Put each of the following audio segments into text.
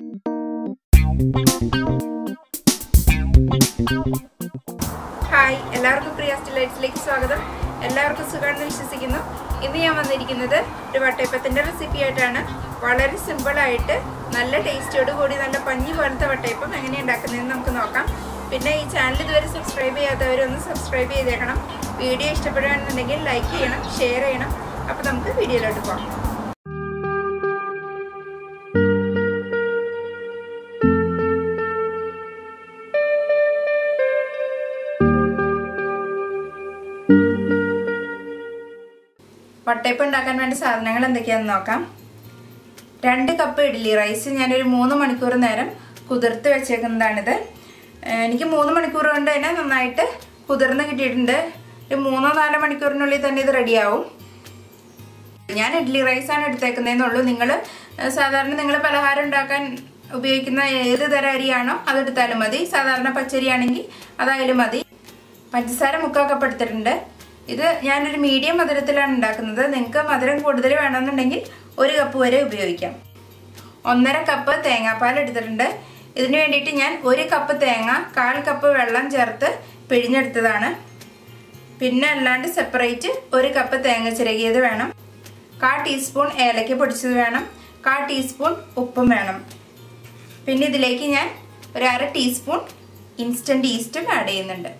Hi, എല്ലാവർക്കും പ്രിയ സ്റ്റിലൈറ്റ്സിലേക്ക് സ്വാഗതം. എല്ലാവർക്കും സുഖമാണെന്ന് വിശ്വസിക്കുന്നു. ഇന്ന് ഞാൻ വന്നിരിക്കുന്നത് ഒരു വട്ടയപ്പത്തിന്റെ റെസിപ്പി ആയിട്ടാണ്. വളരെ സിമ്പിൾ ആയിട്ട് നല്ല ടേസ്റ്റോട് കൂടി നല്ല പഞ്ഞി പോലത്തെ വട്ടയപ്പം എങ്ങനെയാണ് ഉണ്ടാക്കുന്നതെന്ന് നമുക്ക് നോക്കാം. പിന്നെ ഈ ചാനൽ ഇതുവരെ സബ്സ്ക്രൈബ് ചെയ്യാത്തവരൊന്ന് സബ്സ്ക്രൈബ് ചെയ്തേക്കണം. വീഡിയോ ഇഷ്ടപ്പെടുകയാണെന്നുണ്ടെങ്കിൽ ലൈക്ക് ചെയ്യണം, ഷെയർ ചെയ്യണം. അപ്പോൾ നമുക്ക് വീഡിയോയിലോട്ട് പോകാം. വട്ടയപ്പം ഉണ്ടാക്കാൻ വേണ്ട സാധനങ്ങൾ എന്തൊക്കെയാണെന്ന് നോക്കാം. 2 കപ്പ് ഇഡ്ഡലി റൈസ് ഞാനൊരു 3 മണിക്കൂർ നേരം കുതിർത്ത് വെച്ചേക്കുന്നതാണിത്. എനിക്ക് 3 മണിക്കൂർ കൊണ്ട് തന്നെ നന്നായിട്ട് കുതിർന്ന് കിട്ടിയിട്ടുണ്ട്. ഒരു 3-4 മണിക്കൂറിനുള്ളിൽ തന്നെ ഇത് റെഡിയാവും. ഞാൻ ഇഡ്ഡലി റൈസാണ് എടുത്തേക്കുന്നതെന്നുള്ളൂ. സാധാരണ നിങ്ങൾ പലഹാരം ഉണ്ടാക്കാൻ ഉപയോഗിക്കുന്ന ഏത് തരം അരിയാണോ അതെടുത്താലും മതി. സാധാരണ പച്ചരിയാണെങ്കിൽ അതായാലും മതി. പഞ്ചസാര 3/4 കപ്പ് എടുത്തിട്ടുണ്ട്. ഇത് ഞാനൊരു മീഡിയം മധുരത്തിലാണ് ഉണ്ടാക്കുന്നത്. നിങ്ങൾക്ക് മധുരം കൂടുതൽ വേണമെന്നുണ്ടെങ്കിൽ 1 കപ്പ് വരെ ഉപയോഗിക്കാം. 1.5 കപ്പ് തേങ്ങാപ്പാൽ എടുത്തിട്ടുണ്ട്. ഇതിന് വേണ്ടിയിട്ട് ഞാൻ 1 കപ്പ് തേങ്ങ 1/4 കപ്പ് വെള്ളം ചേർത്ത് പിഴിഞ്ഞെടുത്തതാണ്. പിന്നെ അല്ലാണ്ട് സെപ്പറേറ്റ് 1 കപ്പ് തേങ്ങ ചിരകിയത് വേണം. 1/4 ടീസ്പൂൺ ഏലക്ക പൊടിച്ചത് വേണം. 1/4 ടീസ്പൂൺ ഉപ്പും വേണം. പിന്നെ ഇതിലേക്ക് ഞാൻ ഒരു 1/2 ടീസ്പൂൺ ഇൻസ്റ്റൻറ്റ് ഈസ്റ്റും ആഡ് ചെയ്യുന്നുണ്ട്.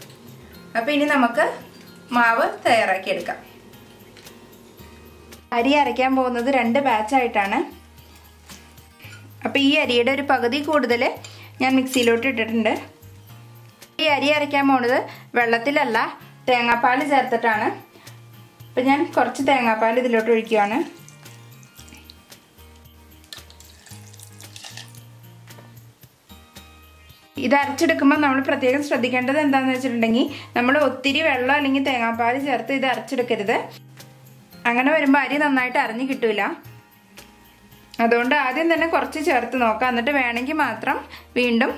അപ്പോൾ ഇനി നമുക്ക് മാവ് തയ്യാറാക്കിയെടുക്കാം. അരി അരയ്ക്കാൻ പോകുന്നത് 2 ബാച്ചായിട്ടാണ്. അപ്പോൾ ഈ അരിയുടെ ഒരു പകുതി കൂടുതൽ ഞാൻ മിക്സിയിലോട്ട് ഇട്ടിട്ടുണ്ട്. ഈ അരി അരയ്ക്കാൻ പോകുന്നത് വെള്ളത്തിലല്ല, തേങ്ങാപ്പാൽ ചേർത്തിട്ടാണ്. അപ്പോൾ ഞാൻ കുറച്ച് തേങ്ങാപ്പാൽ ഇതിലോട്ട് ഒഴിക്കുകയാണ്. ഇത് അരച്ചെടുക്കുമ്പോൾ നമ്മൾ പ്രത്യേകം ശ്രദ്ധിക്കേണ്ടത് എന്താണെന്ന് വെച്ചിട്ടുണ്ടെങ്കിൽ നമ്മൾ ഒത്തിരി വെള്ളം അല്ലെങ്കിൽ തേങ്ങാപ്പാൽ ചേർത്ത് ഇത് അരച്ചെടുക്കരുത്. അങ്ങനെ വരുമ്പോൾ അരി നന്നായിട്ട് അരഞ്ഞു കിട്ടൂല. അതുകൊണ്ട് ആദ്യം തന്നെ കുറച്ച് ചേർത്ത് നോക്കാം. എന്നിട്ട് വേണമെങ്കിൽ മാത്രം വീണ്ടും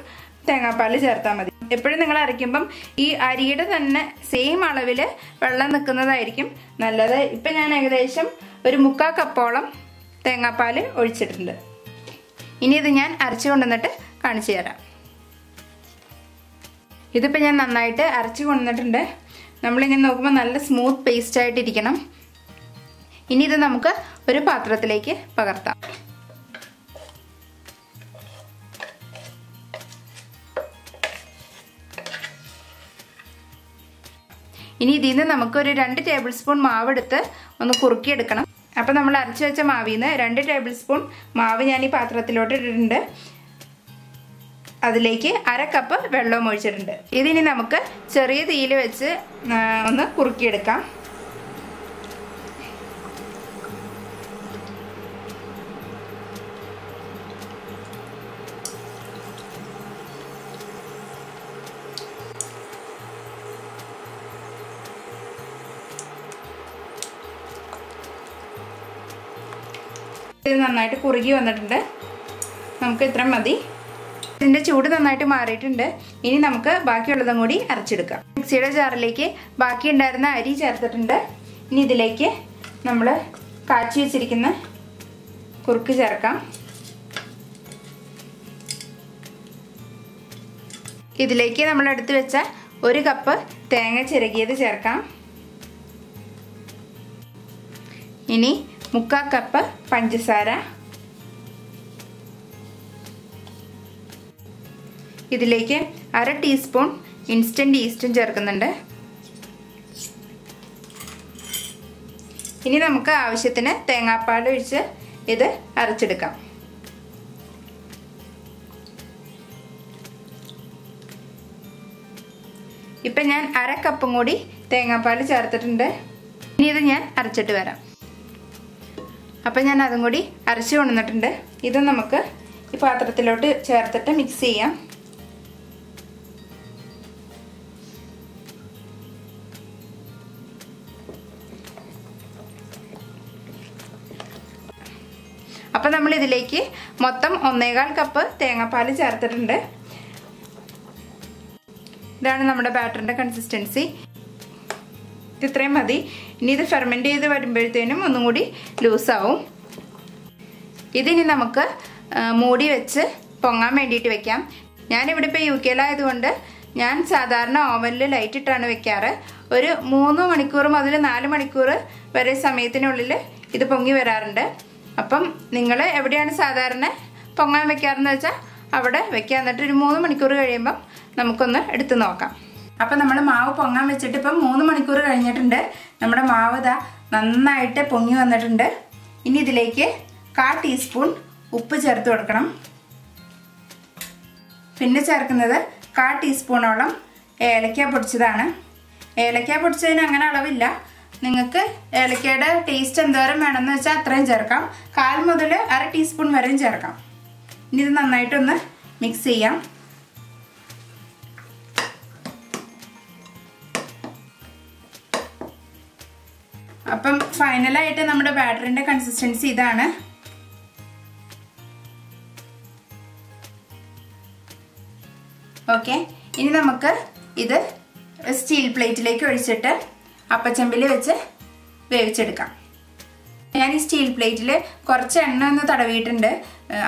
തേങ്ങാപ്പാൽ ചേർത്താൽ മതി. എപ്പോഴും നിങ്ങൾ അരയ്ക്കുമ്പം ഈ അരിയുടെ തന്നെ സെയിം അളവിൽ വെള്ളം നിൽക്കുന്നതായിരിക്കും നല്ലത്. ഇപ്പം ഞാൻ ഏകദേശം ഒരു 3/4 കപ്പോളം തേങ്ങാപ്പാൽ ഒഴിച്ചിട്ടുണ്ട്. ഇനി ഇത് ഞാൻ അരച്ചു കൊണ്ടുവന്നിട്ട് കാണിച്ചു തരാം. ഇതിപ്പോൾ ഞാൻ നന്നായിട്ട് അരച്ച് കൊണ്ടുവന്നിട്ടുണ്ട്. നമ്മളിങ്ങനെ നോക്കുമ്പോൾ നല്ല സ്മൂത്ത് പേസ്റ്റ് ആയിട്ടിരിക്കണം. ഇനി ഇത് നമുക്ക് ഒരു പാത്രത്തിലേക്ക് പകർത്താം. ഇനി ഇതിൽ നിന്ന് നമുക്കൊരു 2 ടേബിൾ സ്പൂൺ മാവെടുത്ത് ഒന്ന് കുറുക്കിയെടുക്കണം. അപ്പോൾ നമ്മൾ അരച്ച് വെച്ച മാവിൽ നിന്ന് 2 ടേബിൾ സ്പൂൺ മാവ് ഞാൻ ഈ പാത്രത്തിലോട്ട് ഇട്ടിട്ടുണ്ട്. അതിലേക്ക് 1/2 കപ്പ് വെള്ളവും ഒഴിച്ചിട്ടുണ്ട്. ഇതിനി നമുക്ക് ചെറിയ തീയിൽ വെച്ച് ഒന്ന് കുറുക്കിയെടുക്കാം. ഇത് നന്നായിട്ട് കുറുകി വന്നിട്ടുണ്ട്. നമുക്ക് ഇത്ര മതി. ഇതിൻ്റെ ചൂട് നന്നായിട്ട് മാറിയിട്ടുണ്ട്. ഇനി നമുക്ക് ബാക്കിയുള്ളതും കൂടി അരച്ചെടുക്കാം. മിക്സിയുടെ ജാറിലേക്ക് ബാക്കി ഉണ്ടായിരുന്ന അരി ചേർത്തിട്ടുണ്ട്. ഇനി ഇതിലേക്ക് നമ്മൾ കാച്ചി വെച്ചിരിക്കുന്ന കുറുക്ക് ചേർക്കാം. ഇതിലേക്ക് നമ്മൾ എടുത്തു വെച്ച 1 കപ്പ് തേങ്ങ ചിരകിയത് ചേർക്കാം. ഇനി 3/4 കപ്പ് പഞ്ചസാര, ഇതിലേക്ക് 1/2 ടീസ്പൂൺ ഇൻസ്റ്റൻറ്റ് ഈസ്റ്റും ചേർക്കുന്നുണ്ട്. ഇനി നമുക്ക് ആവശ്യത്തിന് തേങ്ങാപ്പാൽ ഒഴിച്ച് ഇത് അരച്ചെടുക്കാം. ഇപ്പം ഞാൻ 1/2 കപ്പും കൂടി തേങ്ങാപ്പാൽ ചേർത്തിട്ടുണ്ട്. ഇനി ഇത് ഞാൻ അരച്ചിട്ട് വരാം. അപ്പം ഞാൻ അതും കൂടി അരച്ച് കൊണ്ടുവന്നിട്ടുണ്ട്. ഇത് നമുക്ക് ഈ പാത്രത്തിലോട്ട് ചേർത്തിട്ട് മിക്സ് ചെയ്യാം. അപ്പം നമ്മൾ ഇതിലേക്ക് മൊത്തം 1/4 കപ്പ് തേങ്ങാപ്പാൽ ചേർത്തിട്ടുണ്ട്. ഇതാണ് നമ്മുടെ ബാറ്ററിൻ്റെ കൺസിസ്റ്റൻസി. ഇത്രയും മതി. ഇനി ഇത് ഫെർമെൻറ്റ് ചെയ്ത് വരുമ്പോഴത്തേനും ഒന്നും കൂടി ലൂസാവും. ഇതിനി നമുക്ക് മൂടി വെച്ച് പൊങ്ങാൻ വേണ്ടിയിട്ട് വെക്കാം. ഞാനിവിടെ ഇപ്പോൾ UK-ലായതുകൊണ്ട് ഞാൻ സാധാരണ ഓവനിൽ ലൈറ്റ് ഇട്ടാണ് വെക്കാറ്. ഒരു 3 മണിക്കൂർ മുതൽ 4 മണിക്കൂർ വരെ സമയത്തിനുള്ളിൽ ഇത് പൊങ്ങി വരാറുണ്ട്. അപ്പം നിങ്ങൾ എവിടെയാണ് സാധാരണ പൊങ്ങാൻ വെക്കാറെന്ന് വെച്ചാൽ അവിടെ വെക്കുക. എന്നിട്ട് ഒരു 3 മണിക്കൂർ കഴിയുമ്പം നമുക്കൊന്ന് എടുത്ത് നോക്കാം. അപ്പം നമ്മൾ മാവ് പൊങ്ങാൻ വെച്ചിട്ട് ഇപ്പം 3 മണിക്കൂർ കഴിഞ്ഞിട്ടുണ്ട്. നമ്മുടെ മാവ് ഇതാ നന്നായിട്ട് പൊങ്ങി വന്നിട്ടുണ്ട്. ഇനി ഇതിലേക്ക് 1/4 ടീസ്പൂൺ ഉപ്പ് ചേർത്ത് കൊടുക്കണം. പിന്നെ ചേർക്കുന്നത് 1/4 ടീസ്പൂണോളം ഏലക്ക പൊടിച്ചതാണ്. ഏലക്ക പൊടിച്ചതിന് അങ്ങനെ അളവില്ല. നിങ്ങൾക്ക് ഏലക്കയുടെ ടേസ്റ്റ് എന്തോരം വേണമെന്ന് വെച്ചാൽ അത്രയും ചേർക്കാം. 1/4 മുതൽ 1/2 ടീസ്പൂൺ വരെയും ചേർക്കാം. ഇനി ഇത് നന്നായിട്ടൊന്ന് മിക്സ് ചെയ്യാം. അപ്പം ഫൈനലായിട്ട് നമ്മുടെ ബാറ്ററിന്റെ കൺസിസ്റ്റൻസി ഇതാണ്. ഓക്കെ, ഇനി നമുക്ക് ഇത് സ്റ്റീൽ പ്ലേറ്റിലേക്ക് ഒഴിച്ചിട്ട് അപ്പച്ചമ്പിൽ വെച്ച് വേവിച്ചെടുക്കാം. ഞാൻ ഈ സ്റ്റീൽ പ്ലേറ്റിൽ കുറച്ച് എണ്ണ ഒന്ന് തടവിയിട്ടുണ്ട്,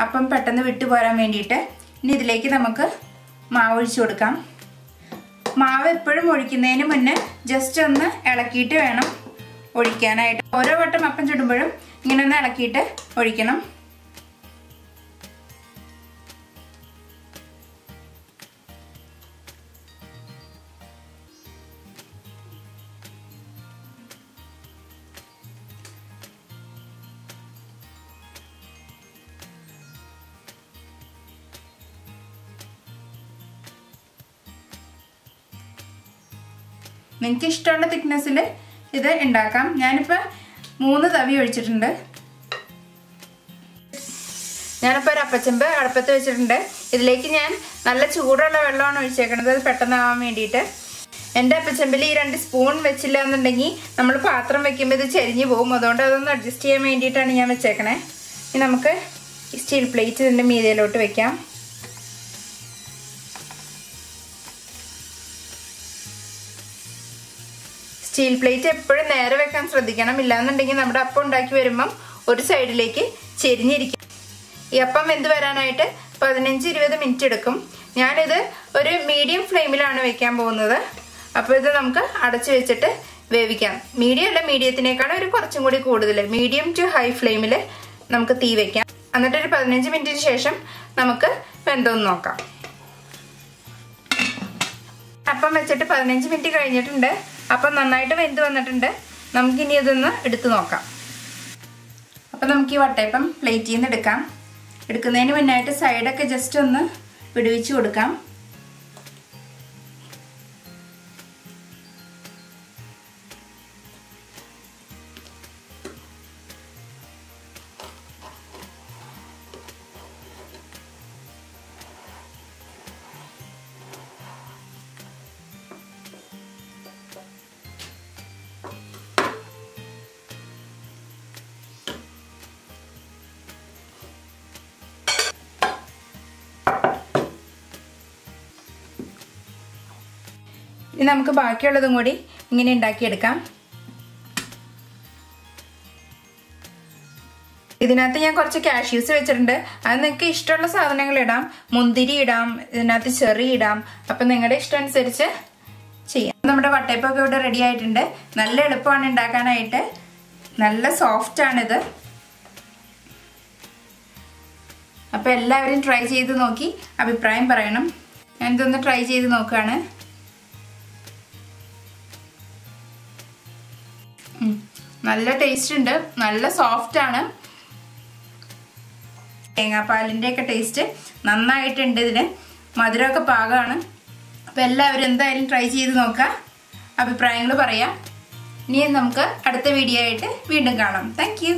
അപ്പം പെട്ടെന്ന് വിട്ടു പോരാൻ വേണ്ടിയിട്ട്. ഇനി ഇതിലേക്ക് നമുക്ക് മാവ് ഒഴിച്ചു കൊടുക്കാം. മാവ് എപ്പോഴും ഒഴിക്കുന്നതിന് മുന്നേ ജസ്റ്റ് ഒന്ന് ഇളക്കിയിട്ട് വേണം ഒഴിക്കാനായിട്ട്. ഓരോ വട്ടം അപ്പം ചുടുമ്പോഴും ഇങ്ങനെ ഒന്ന് ഇളക്കിയിട്ട് ഒഴിക്കണം. നിങ്ങൾക്ക് ഇഷ്ടമുള്ള തിക്നെസ്സിൽ ഇത് ഉണ്ടാക്കാം. ഞാനിപ്പോൾ 3 തവി ഒഴിച്ചിട്ടുണ്ട്. ഞാനിപ്പോൾ ഒരു അപ്പച്ചമ്പ് അടുപ്പത്ത് വെച്ചിട്ടുണ്ട്. ഇതിലേക്ക് ഞാൻ നല്ല ചൂടുള്ള വെള്ളമാണ് ഒഴിച്ചേക്കുന്നത്, അത് പെട്ടെന്നാവാൻ വേണ്ടിയിട്ട്. എൻ്റെ അപ്പച്ചമ്പിൽ ഈ 2 സ്പൂൺ വെച്ചില്ല എന്നുണ്ടെങ്കിൽ നമ്മൾ പാത്രം വെക്കുമ്പോൾ ഇത് ചെരിഞ്ഞു പോകും. അതുകൊണ്ട് അതൊന്ന് അഡ്ജസ്റ്റ് ചെയ്യാൻ വേണ്ടിയിട്ടാണ് ഞാൻ വെച്ചേക്കണേ. ഇനി നമുക്ക് ഈ സ്റ്റീൽ പ്ലേറ്റ് ഇതിൻ്റെ മീതയിലോട്ട് വെക്കാം. സ്റ്റീൽ പ്ലേറ്റ് എപ്പോഴും നേരെ വെക്കാൻ ശ്രദ്ധിക്കണം. ഇല്ലാന്നുണ്ടെങ്കിൽ നമ്മുടെ അപ്പം ഉണ്ടാക്കി വരുമ്പം ഒരു സൈഡിലേക്ക് ചെരിഞ്ഞിരിക്കും. ഈ അപ്പം വെന്ത് വരാനായിട്ട് 15-20 മിനിറ്റ് എടുക്കും. ഞാനിത് ഒരു മീഡിയം ഫ്ലെയിമിലാണ് വെക്കാൻ പോകുന്നത്. അപ്പോൾ ഇത് നമുക്ക് അടച്ചു വെച്ചിട്ട് വേവിക്കാം. മീഡിയം അല്ല, മീഡിയത്തിനേക്കാളും ഒരു കുറച്ചും കൂടി കൂടുതൽ, മീഡിയം ടു ഹൈ ഫ്ലെയിമിൽ നമുക്ക് തീ വെക്കാം. എന്നിട്ടൊരു 15 മിനിറ്റിന് ശേഷം നമുക്ക് വെന്തോന്ന് നോക്കാം. അപ്പം വെച്ചിട്ട് 15 മിനിറ്റ് കഴിഞ്ഞിട്ടുണ്ട്. അപ്പം നന്നായിട്ട് വെന്ത് വന്നിട്ടുണ്ട്. നമുക്കിനി ഇതൊന്ന് എടുത്ത് നോക്കാം. അപ്പം നമുക്ക് ഈ വട്ടയപ്പം പ്ലേറ്റിൽ നിന്ന് എടുക്കാം. എടുക്കുന്നതിന് മുന്നായിട്ട് സൈഡൊക്കെ ജസ്റ്റ് ഒന്ന് വിടുവിച്ച് കൊടുക്കാം. ഇനി നമുക്ക് ബാക്കിയുള്ളതും കൂടി ഇങ്ങനെ ഉണ്ടാക്കിയെടുക്കാം. ഇതിനകത്ത് ഞാൻ കുറച്ച് കാഷ്യൂസ് വെച്ചിട്ടുണ്ട്. അത് നിങ്ങൾക്ക് ഇഷ്ടമുള്ള സാധനങ്ങൾ ഇടാം. മുന്തിരി ഇടാം, ഇതിനകത്ത് ചെറി ഇടാം. അപ്പം നിങ്ങളുടെ ഇഷ്ടം അനുസരിച്ച് ചെയ്യാം. നമ്മുടെ വട്ടയപ്പൊക്കെ ഇവിടെ റെഡി ആയിട്ടുണ്ട്. നല്ല എളുപ്പമാണ് ഉണ്ടാക്കാനായിട്ട്. നല്ല സോഫ്റ്റ് ആണിത്. അപ്പം എല്ലാവരും ട്രൈ ചെയ്ത് നോക്കി അഭിപ്രായം പറയണം. ഞാനിതൊന്ന് ട്രൈ ചെയ്ത് നോക്കുകയാണ്. നല്ല ടേസ്റ്റ് ഉണ്ട്, നല്ല സോഫ്റ്റ് ആണ്. തേങ്ങാപ്പാലിൻ്റെ ഒക്കെ ടേസ്റ്റ് നന്നായിട്ടുണ്ട്. ഇതിന് മധുരമൊക്കെ പാകമാണ്. അപ്പം എല്ലാവരും എന്തായാലും ട്രൈ ചെയ്ത് നോക്കുക, അഭിപ്രായങ്ങൾ പറയാം. ഇനി നമുക്ക് അടുത്ത വീഡിയോ ആയിട്ട് വീണ്ടും കാണാം. Thank you.